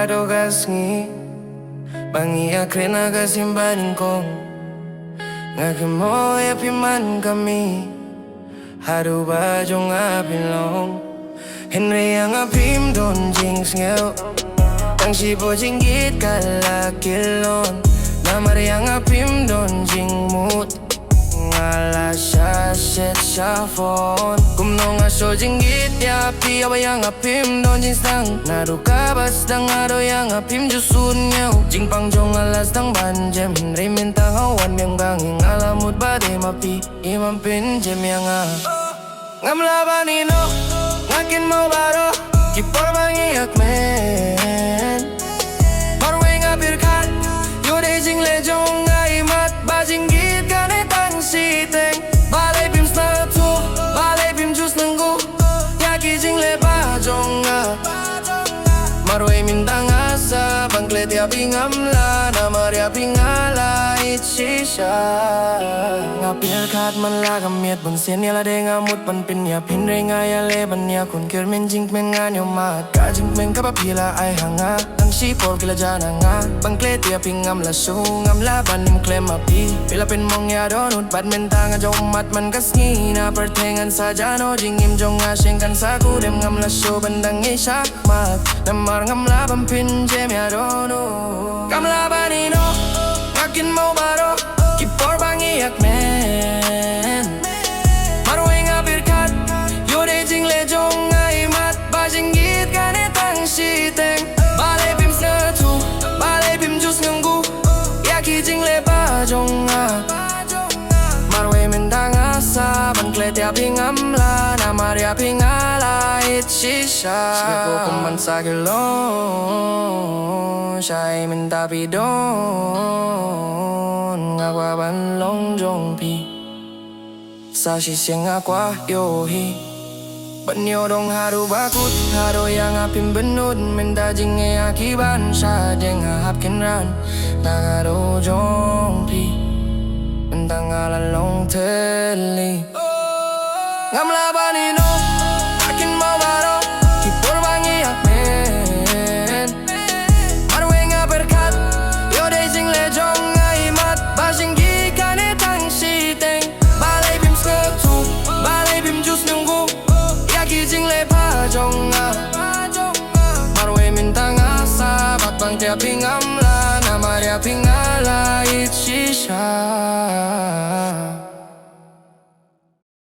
Sigurado kasngi Pangiakrin na kasimbanin kong Ngakimo yapiman kami Haru ba jong apilong Henry ang apim don jinx ngayon Tang sipo jinggit kalakilon Namari ang apim don jing mood Ngala siya shit siya phone Kumno nga so jinggit yapi Awa yang apim don jing stang Naruka bas dang aro yang apim jusun nyaw Jing pang jong alas dang banjem Henry mintang awan yang banging alamut bade mapi Imam pin jem yang Ngam labanino Ngakin mau baro Kipor bangiyak men Marway nga birkat Yode jing lejong nga imat Bajing git gane tang siteng Balay pim sna tu Balay pim jus nenggu Yaki jing le bajong nga Marway mintang asa Bangklet ya pingamla Namar ya pingala Itchisha Ngapil kat man lagamiet Bang sen ya lade ngamut Panpin ya pinre nga ya leban ya Kun kir men jing men nga nyo mat Ka jing men kapapila ay hanga Nang sipor kila jana nga Bangklet ya pingamla Sungam laban nim klem api Pilapin mong ya donut Badminton nga jong mat man kasngina Pertengan sa jano Jing im jong asing kan sa kudem Ngam la show bandang isak mat Namar ngam laban pinjem ya donut Kam labanino Ngakin mau baro Kipor bangiyak men Marway nga birkat Yode jing lejong nga imat Bajing git gane tang siteng Balay pim sna tu Balay pim jus ngenggu Yaki jing le bajong nga Marway mintang asa Bangklet ya pingamla Namar ya pingala Itchisha Sipo kuman sa kilon Siya'y minta pidon Ngakwa banlong jong pi Sa sisiyang akwa yohi Banyo dong haru bakut Haro yang apim benud Minta jinge akiban Siya deng hapkin ran Nagaro jong pi Minta ngalalong teli Ngam labanino Akin mau baro Kipor bangiyak men Marway nga berkat Yode jing lejong nga imat Bajing gikane tang siteng Balay bim sketu Balay bim jus nunggu Yaki jing le pajong nga Marway mintang asa Batbang tia pingamla Namar ya pingamla